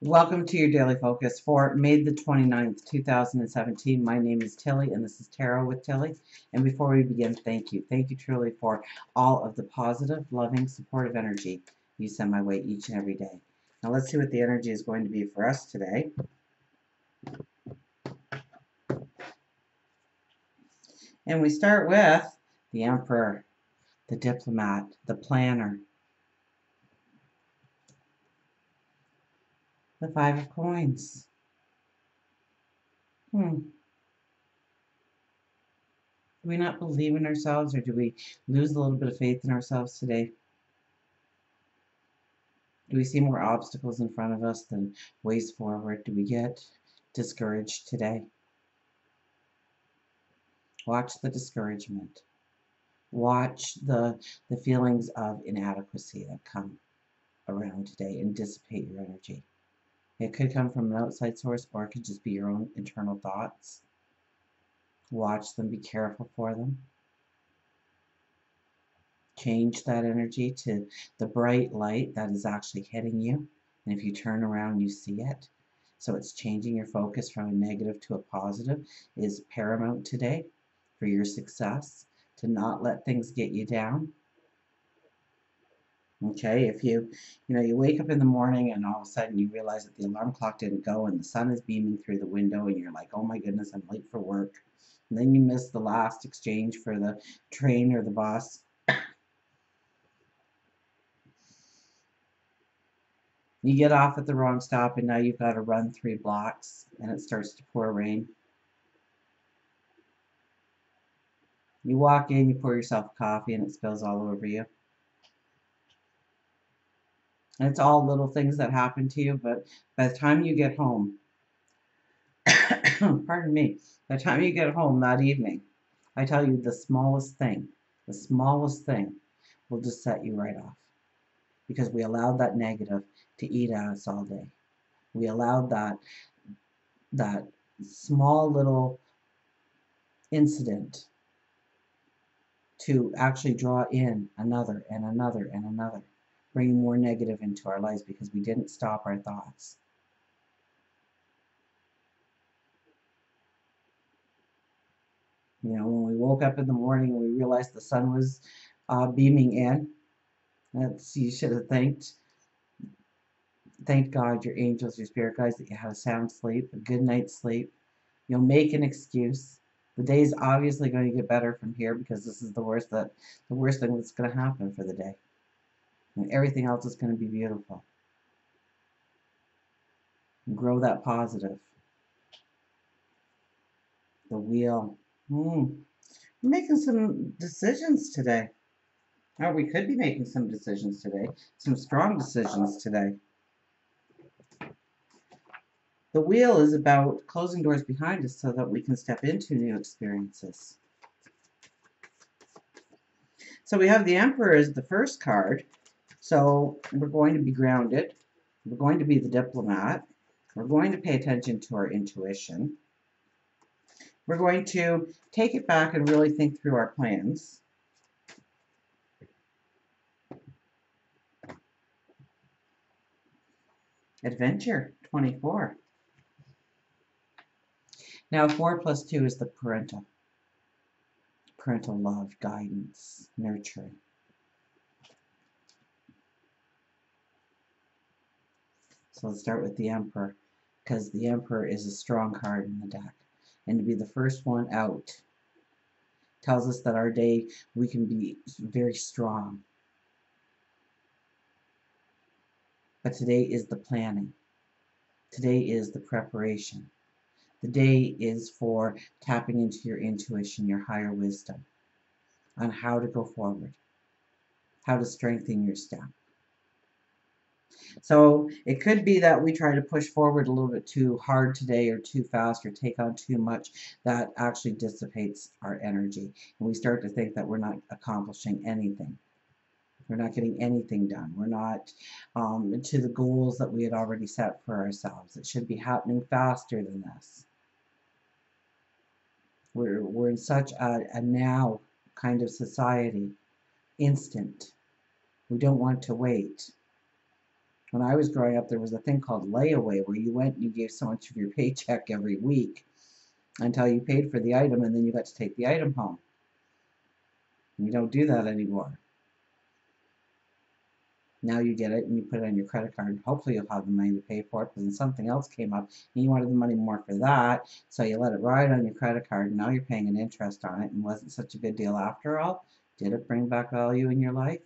Welcome to your daily focus for May the 29th, 2017. My name is Tilly, and this is Tarot with Tilly. And before we begin, thank you. Thank you truly for all of the positive, loving, supportive energy you send my way each and every day. Now let's see what the energy is going to be for us today. And we start with the Emperor, the Diplomat, the Planner, the Five of Coins. Do we not believe in ourselves, or do we lose a little bit of faith in ourselves today? Do we see more obstacles in front of us than ways forward? Do we get discouraged today? Watch the discouragement. Watch the feelings of inadequacy that come around today and dissipate your energy. It could come from an outside source, or it could just be your own internal thoughts. Watch them, be careful for them. Change that energy to the bright light that is actually hitting you. And if you turn around, you see it. So it's changing your focus from a negative to a positive is paramount today for your success, to not let things get you down. Okay, if you wake up in the morning and all of a sudden you realize that the alarm clock didn't go and the sun is beaming through the window and you're like, oh my goodness, I'm late for work. And then you miss the last exchange for the train or the bus. You get off at the wrong stop and now you've got to run 3 blocks and it starts to pour rain. You walk in, you pour yourself coffee and it spills all over you. And it's all little things that happen to you, but by the time you get home, pardon me, by the time you get home that evening, I tell you the smallest thing will just set you right off. Because we allowed that negative to eat at us all day. We allowed that small little incident to actually draw in another and another and another, bringing more negative into our lives because we didn't stop our thoughts. When we woke up in the morning and we realized the sun was beaming in, you should have thanked God, your angels, your spirit guides, that you had a sound sleep, a good night's sleep. You'll make an excuse. The day is obviously going to get better from here because this is the worst thing that's going to happen for the day. And everything else is going to be beautiful. And grow that positive. The wheel. We're making some decisions today. Or we could be making some decisions today. Some strong decisions today. The wheel is about closing doors behind us so that we can step into new experiences. So we have the Emperor as the first card. So we're going to be grounded. We're going to be the diplomat. We're going to pay attention to our intuition. We're going to take it back and really think through our plans. Adventure 24. Now 4 plus 2 is the parental love, guidance, nurturing. So let's start with the Emperor, because the Emperor is a strong card in the deck. And to be the first one out tells us that our day, we can be very strong. But today is the planning. Today is the preparation. The day is for tapping into your intuition, your higher wisdom, on how to go forward, how to strengthen your step. So it could be that we try to push forward a little bit too hard today, or too fast, or take on too much. That actually dissipates our energy. And we start to think that we're not accomplishing anything. We're not getting anything done. We're not to the goals that we had already set for ourselves. It should be happening faster than this. We're in such a now kind of society. Instant. We don't want to wait. When I was growing up, there was a thing called layaway where you went and you gave so much of your paycheck every week until you paid for the item, and then you got to take the item home. And you don't do that anymore. Now you get it and you put it on your credit card. Hopefully you'll have the money to pay for it, but then something else came up and you wanted the money more for that, so you let it ride on your credit card, and now you're paying an interest on it, and wasn't such a good deal after all. Did it bring back value in your life?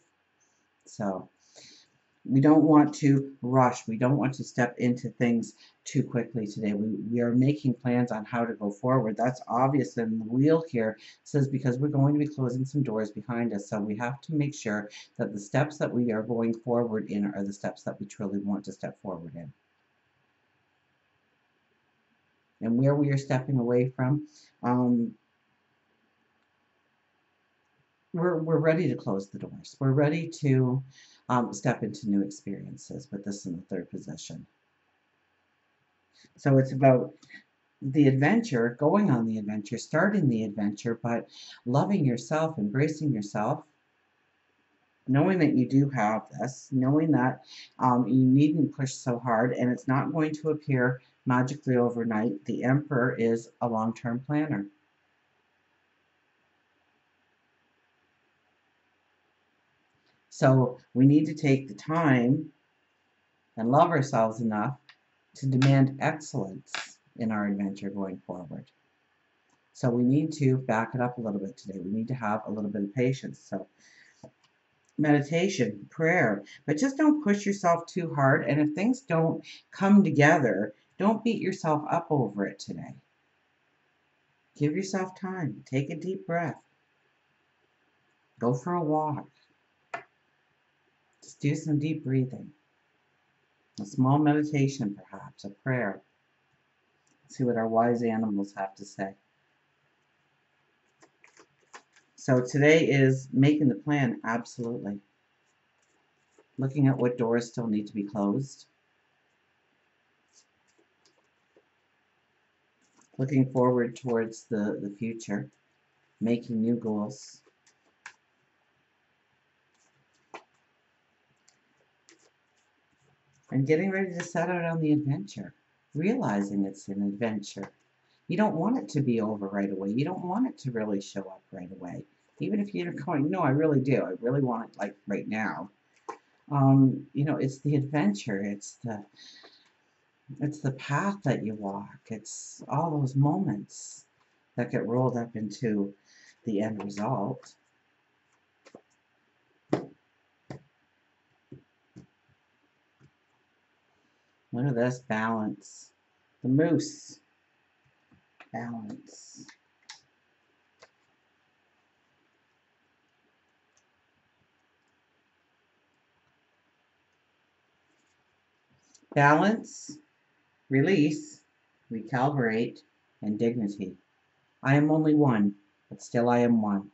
So we don't want to rush. We don't want to step into things too quickly today. We are making plans on how to go forward. That's obvious in the wheel here. It says because we're going to be closing some doors behind us. So we have to make sure that the steps that we are going forward in are the steps that we truly want to step forward in. And where we are stepping away from, we're ready to close the doors. We're ready to step into new experiences with this in the third position. So it's about the adventure, going on the adventure, starting the adventure, but loving yourself, embracing yourself, knowing that you do have this, knowing that you needn't push so hard, and it's not going to appear magically overnight. The Emperor is a long-term planner. So we need to take the time and love ourselves enough to demand excellence in our adventure going forward. So we need to back it up a little bit today. We need to have a little bit of patience. So meditation, prayer, but just don't push yourself too hard. And if things don't come together, don't beat yourself up over it today. Give yourself time. Take a deep breath. Go for a walk. Just do some deep breathing. A small meditation, perhaps, a prayer. See what our wise animals have to say. So today is making the plan, absolutely. Looking at what doors still need to be closed. Looking forward towards the future. Making new goals. And getting ready to set out on the adventure. Realizing it's an adventure. You don't want it to be over right away. You don't want it to really show up right away. Even if you're going, no, I really do. I really want it like right now. You know, it's the adventure. It's the path that you walk. It's all those moments that get rolled up into the end result. Look at this balance. The moose. Balance. Balance, release, recalibrate, and dignity. I am only one, but still I am one.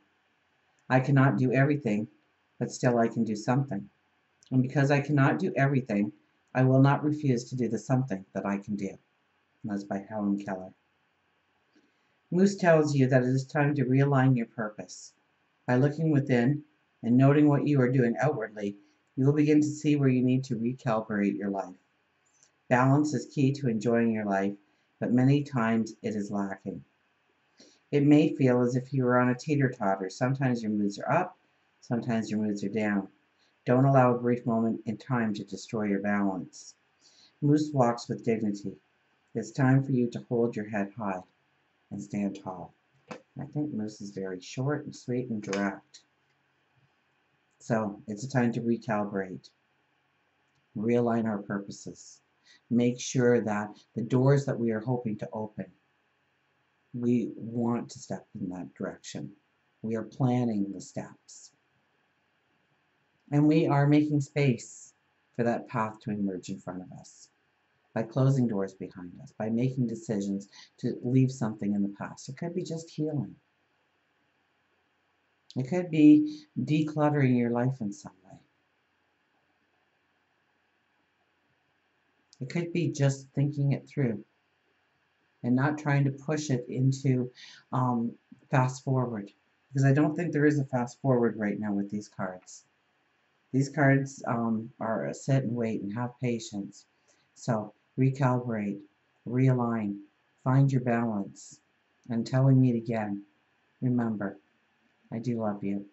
I cannot do everything, but still I can do something. And because I cannot do everything, I will not refuse to do the something that I can do. And that's by Helen Keller. Moose tells you that it is time to realign your purpose. By looking within and noting what you are doing outwardly, you will begin to see where you need to recalibrate your life. Balance is key to enjoying your life, but many times it is lacking. It may feel as if you are on a teeter-totter. Sometimes your moods are up, sometimes your moods are down. Don't allow a brief moment in time to destroy your balance. Moose walks with dignity. It's time for you to hold your head high and stand tall. I think Moose is very short and sweet and direct. So it's a time to recalibrate, realign our purposes, make sure that the doors that we are hoping to open, we want to step in that direction. We are planning the steps. And we are making space for that path to emerge in front of us by closing doors behind us, by making decisions to leave something in the past. It could be just healing. It could be decluttering your life in some way. It could be just thinking it through and not trying to push it into fast forward. Because I don't think there is a fast forward right now with these cards. These cards are a sit and wait and have patience. So recalibrate, realign, find your balance. Until we meet again, remember, I do love you.